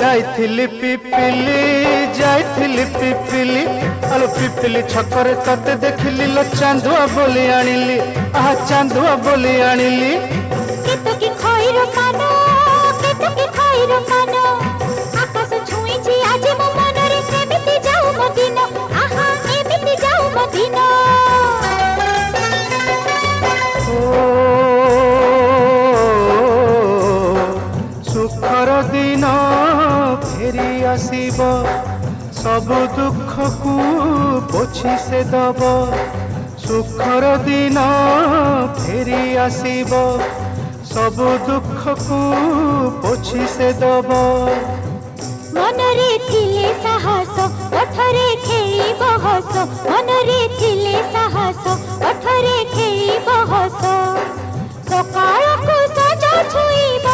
जाइथिली पिपिली जाइथिली पिपिली आलो पिपिली छकरे तते देखिली लो चांदुआ बोली आनिली आहा चांदुआ बोली आनिली केतो की खइरो कानो केतो की खइरो कानो आकाश छुई छी आज मो मनरे एमिति जाऊ मो दिन आहा एमिति जाऊ मो दिन सुखर दिन फेरी आसीब सब दुख को पोछि से दब सुखर दिन फेरी आसीब सब दुख को पोछि से दब मनरे थिले साहस ओठरे खेली बहस मनरे थिले साहस ओठरे खेली बहस सकाळ को सजा छुईब